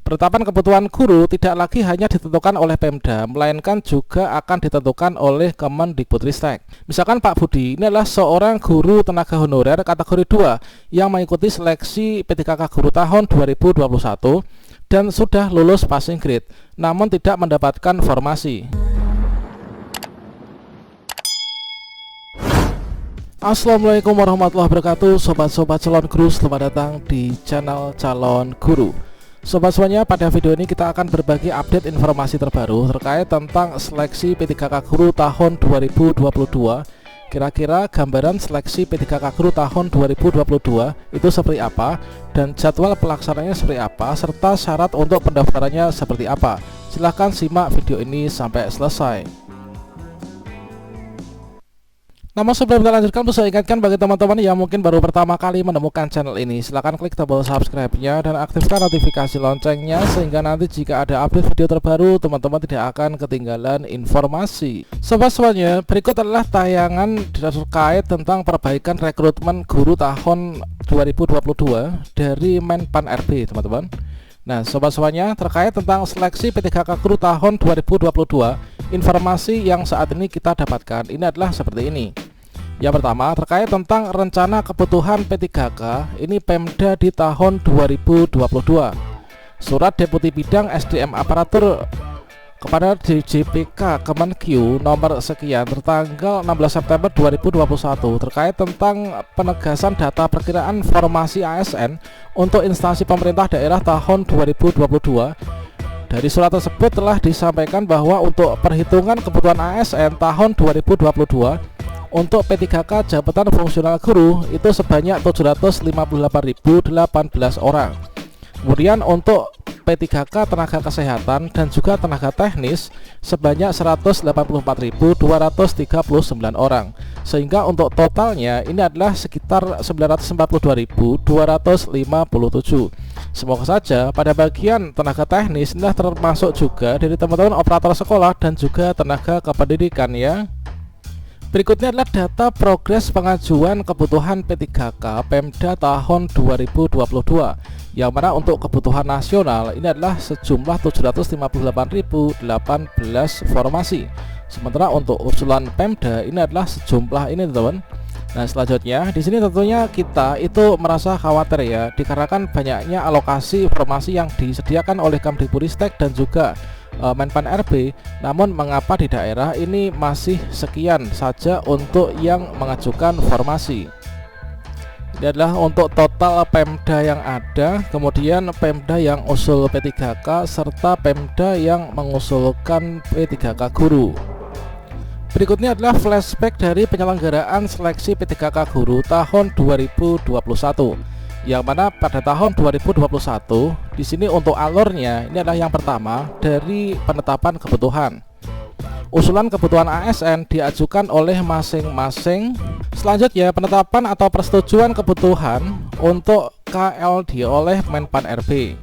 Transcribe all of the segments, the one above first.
Penetapan kebutuhan guru tidak lagi hanya ditentukan oleh Pemda, melainkan juga akan ditentukan oleh Kemendikbudristek. Misalkan Pak Budi ini adalah seorang guru tenaga honorer kategori 2 yang mengikuti seleksi P3K Guru tahun 2021 dan sudah lulus passing grade, namun tidak mendapatkan formasi. Assalamualaikum warahmatullahi wabarakatuh, sobat-sobat calon guru, selamat datang di channel Calon Guru. Sobat semuanya, pada video ini kita akan berbagi update informasi terbaru terkait tentang seleksi P3K Guru tahun 2022. Kira-kira gambaran seleksi P3K Guru tahun 2022 itu seperti apa, dan jadwal pelaksanaannya seperti apa, serta syarat untuk pendaftarannya seperti apa. Silahkan simak video ini sampai selesai. Namun sebelum kita lanjutkan, saya ingatkan bagi teman-teman yang mungkin baru pertama kali menemukan channel ini, silahkan klik tombol subscribe-nya dan aktifkan notifikasi loncengnya, sehingga nanti jika ada update video terbaru, teman-teman tidak akan ketinggalan informasi. Sobat semuanya, berikut adalah tayangan terkait tentang perbaikan rekrutmen guru tahun 2022 dari Menpan RB, teman-teman. Nah, sobat semuanya, terkait tentang seleksi P3K Guru tahun 2022, informasi yang saat ini kita dapatkan ini adalah seperti ini. Yang pertama, terkait tentang rencana kebutuhan P3K, ini Pemda di tahun 2022. Surat Deputi Bidang SDM Aparatur kepada DJPK Kemenkyu nomor sekian tertanggal 16 September 2021 terkait tentang penegasan data perkiraan formasi ASN untuk instansi pemerintah daerah tahun 2022. Dari surat tersebut telah disampaikan bahwa untuk perhitungan kebutuhan ASN tahun 2022 untuk P3K jabatan fungsional guru itu sebanyak 758.018 orang. Kemudian untuk P3K tenaga kesehatan dan juga tenaga teknis sebanyak 184.239 orang, sehingga untuk totalnya ini adalah sekitar 942.257. Semoga saja pada bagian tenaga teknis ini termasuk juga dari teman-teman operator sekolah dan juga tenaga kependidikan ya. Berikutnya adalah data progres pengajuan kebutuhan P3K Pemda tahun 2022, yang mana untuk kebutuhan nasional ini adalah sejumlah 758.018 formasi. Sementara untuk usulan Pemda ini adalah sejumlah ini, teman-teman. Nah, selanjutnya di sini tentunya kita itu merasa khawatir ya, dikarenakan banyaknya alokasi formasi yang disediakan oleh Kemdikbudristek dan juga Menpan RB. Namun mengapa di daerah ini masih sekian saja untuk yang mengajukan formasi? Ini adalah untuk total Pemda yang ada, kemudian Pemda yang usul P3K, serta Pemda yang mengusulkan P3K Guru. Berikutnya adalah flashback dari penyelenggaraan seleksi P3K Guru tahun 2021, yang mana pada tahun 2021 di sini untuk alurnya ini adalah yang pertama dari penetapan kebutuhan. Usulan kebutuhan ASN diajukan oleh masing-masing. Selanjutnya penetapan atau persetujuan kebutuhan untuk KLD oleh Menpan RB.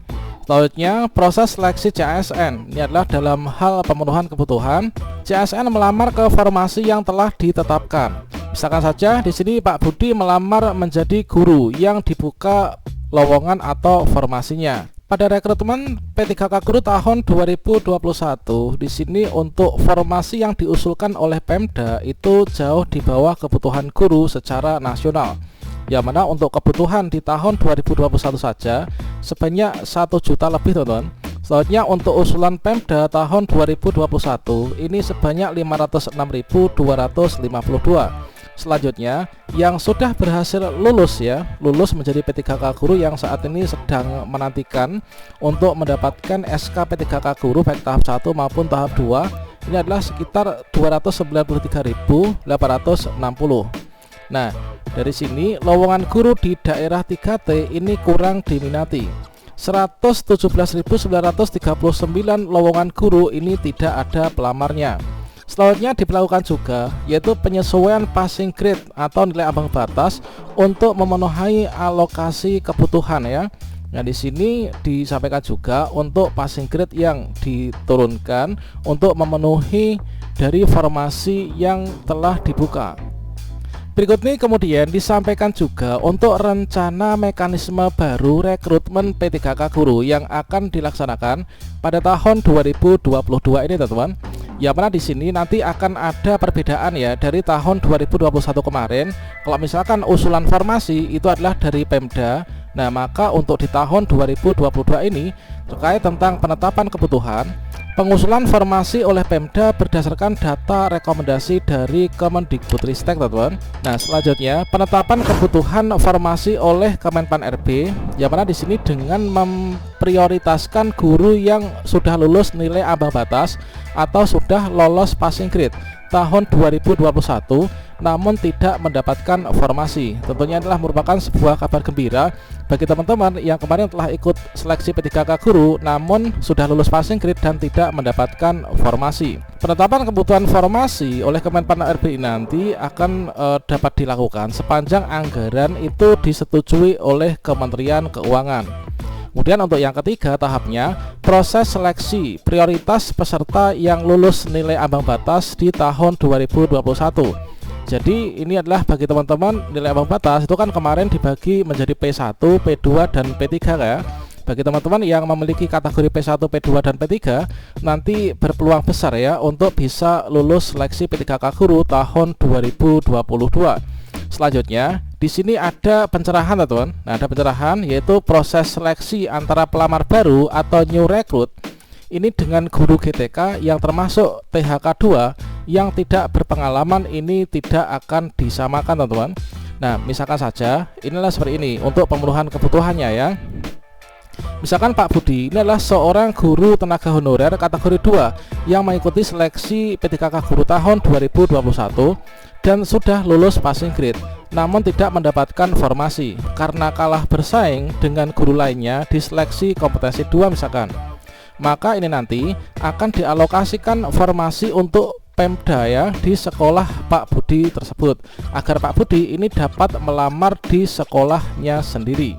Selanjutnya proses seleksi CASN, ini adalah dalam hal pemenuhan kebutuhan CASN melamar ke formasi yang telah ditetapkan. Misalkan saja di sini Pak Budi melamar menjadi guru yang dibuka lowongan atau formasinya. Pada rekrutmen P3K Guru tahun 2021 di sini untuk formasi yang diusulkan oleh Pemda itu jauh di bawah kebutuhan guru secara nasional. Yang mana untuk kebutuhan di tahun 2021 saja sebanyak 1 juta lebih, teman-teman. Selanjutnya untuk usulan Pemda tahun 2021 ini sebanyak 506.252. Selanjutnya yang sudah berhasil lulus menjadi P3K Guru yang saat ini sedang menantikan untuk mendapatkan SK P3K Guru baik tahap 1 maupun tahap 2 ini adalah sekitar 293.860. Nah, dari sini lowongan guru di daerah 3T ini kurang diminati. 117.939 lowongan guru ini tidak ada pelamarnya. Selanjutnya dilakukan juga yaitu penyesuaian passing grade atau nilai ambang batas untuk memenuhi alokasi kebutuhan ya. Nah, di sini disampaikan juga untuk passing grade yang diturunkan untuk memenuhi dari formasi yang telah dibuka. Berikut ini kemudian disampaikan juga untuk rencana mekanisme baru rekrutmen P3K guru yang akan dilaksanakan pada tahun 2022 ini, teman-teman. Ya, mana di sini nanti akan ada perbedaan ya dari tahun 2021 kemarin. Kalau misalkan usulan formasi itu adalah dari Pemda, nah maka untuk di tahun 2022 ini terkait tentang penetapan kebutuhan, pengusulan formasi oleh Pemda berdasarkan data rekomendasi dari Kemendikbudristek, teman-teman. Nah, selanjutnya penetapan kebutuhan formasi oleh Kemenpan RB, yang mana di sini dengan memprioritaskan guru yang sudah lulus nilai ambang batas atau sudah lolos passing grade tahun 2021 namun tidak mendapatkan formasi. Tentunya adalah merupakan sebuah kabar gembira bagi teman-teman yang kemarin telah ikut seleksi P3K guru namun sudah lulus passing grade dan tidak mendapatkan formasi. Penetapan kebutuhan formasi oleh Kemenpan RB nanti akan dapat dilakukan sepanjang anggaran itu disetujui oleh Kementerian Keuangan. Kemudian untuk yang ketiga tahapnya, proses seleksi prioritas peserta yang lulus nilai ambang batas di tahun 2021. Jadi ini adalah bagi teman-teman nilai ambang batas itu kan kemarin dibagi menjadi P1, P2, dan P3 ya. Bagi teman-teman yang memiliki kategori P1, P2, dan P3 nanti berpeluang besar ya untuk bisa lulus seleksi P3K guru tahun 2022. Selanjutnya di sini ada pencerahan, teman-teman. Nah, ada pencerahan yaitu proses seleksi antara pelamar baru atau new recruit ini dengan guru GTK yang termasuk THK 2 yang tidak berpengalaman ini tidak akan disamakan, teman-teman. Nah, misalkan saja inilah seperti ini untuk pemenuhan kebutuhannya ya. Misalkan Pak Budi ini adalah seorang guru tenaga honorer kategori 2 yang mengikuti seleksi P3K guru tahun 2021 dan sudah lulus passing grade namun tidak mendapatkan formasi karena kalah bersaing dengan guru lainnya di seleksi kompetensi 2 misalkan. Maka ini nanti akan dialokasikan formasi untuk Pemda ya di sekolah Pak Budi tersebut agar Pak Budi ini dapat melamar di sekolahnya sendiri.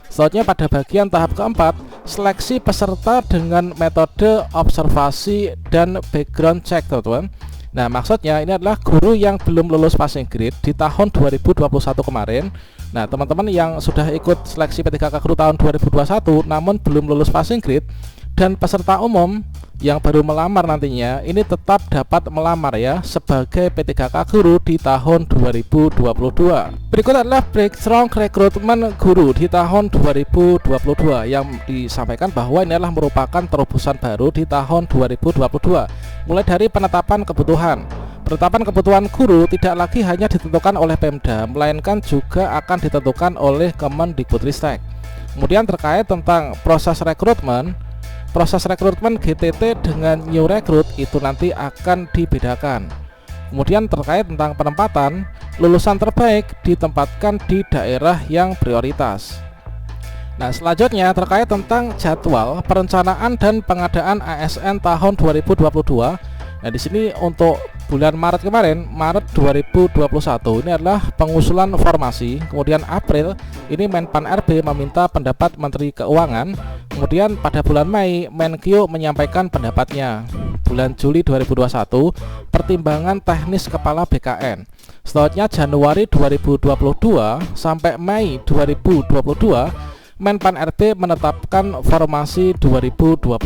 Selanjutnya pada bagian tahap keempat, seleksi peserta dengan metode observasi dan background check, teman-teman. Nah, maksudnya ini adalah guru yang belum lulus passing grade di tahun 2021 kemarin. Nah, teman-teman yang sudah ikut seleksi P3K guru tahun 2021 namun belum lulus passing grade dan peserta umum yang baru melamar nantinya ini tetap dapat melamar ya sebagai P3K guru di tahun 2022. Berikut adalah breakthrough rekrutmen guru di tahun 2022 yang disampaikan bahwa ini adalah merupakan terobosan baru di tahun 2022. Mulai dari penetapan kebutuhan. Penetapan kebutuhan guru tidak lagi hanya ditentukan oleh Pemda, melainkan juga akan ditentukan oleh Kemendikbudristek. Kemudian terkait tentang proses rekrutmen GTT dengan new recruit itu nanti akan dibedakan. Kemudian terkait tentang penempatan, lulusan terbaik ditempatkan di daerah yang prioritas. Nah, selanjutnya terkait tentang jadwal perencanaan dan pengadaan ASN tahun 2022. Nah, di sini untuk bulan Maret kemarin, Maret 2021 ini adalah pengusulan formasi. Kemudian April ini Menpan RB meminta pendapat Menteri Keuangan. Kemudian pada bulan Mei Menkyu menyampaikan pendapatnya. Bulan Juli 2021 pertimbangan teknis kepala BKN. Selanjutnya Januari 2022 sampai Mei 2022 Menpan RB menetapkan formasi 2022.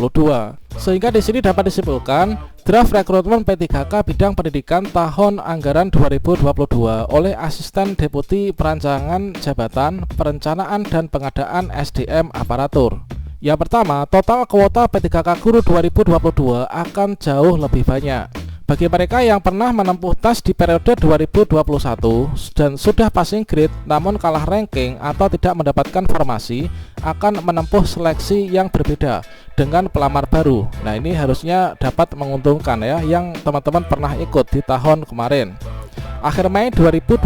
Sehingga di sini dapat disimpulkan draft rekrutmen P3K bidang pendidikan tahun anggaran 2022 oleh Asisten Deputi Perancangan Jabatan Perencanaan dan Pengadaan SDM Aparatur. Yang pertama, total kuota P3K guru 2022 akan jauh lebih banyak. Bagi mereka yang pernah menempuh tes di periode 2021 dan sudah passing grade namun kalah ranking atau tidak mendapatkan formasi, akan menempuh seleksi yang berbeda dengan pelamar baru. Nah, ini harusnya dapat menguntungkan ya yang teman-teman pernah ikut di tahun kemarin. Akhir Mei 2022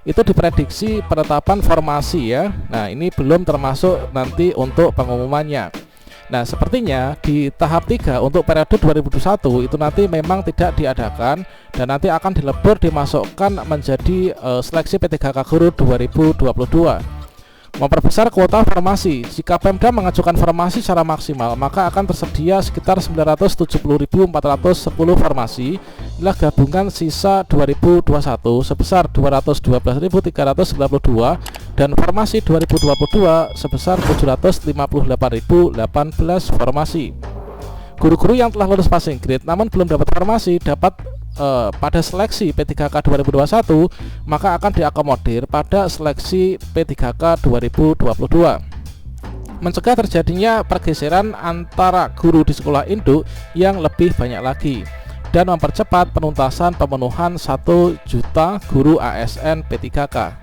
itu diprediksi penetapan formasi ya. Nah, ini belum termasuk nanti untuk pengumumannya. Nah, sepertinya di tahap 3 untuk periode 2021 itu nanti memang tidak diadakan dan nanti akan dilebur dimasukkan menjadi seleksi P3K guru 2022. Memperbesar kuota formasi. Jika Pemda mengajukan formasi secara maksimal, maka akan tersedia sekitar 970.410 formasi. Inilah gabungan sisa 2021 sebesar 212.392 dan formasi 2022 sebesar 758.018 formasi. Guru-guru yang telah lulus passing grade namun belum dapat formasi dapat pada seleksi P3K 2021 maka akan diakomodir pada seleksi P3K 2022. Mencegah terjadinya pergeseran antara guru di sekolah induk yang lebih banyak lagi dan mempercepat penuntasan pemenuhan 1 juta guru ASN P3K.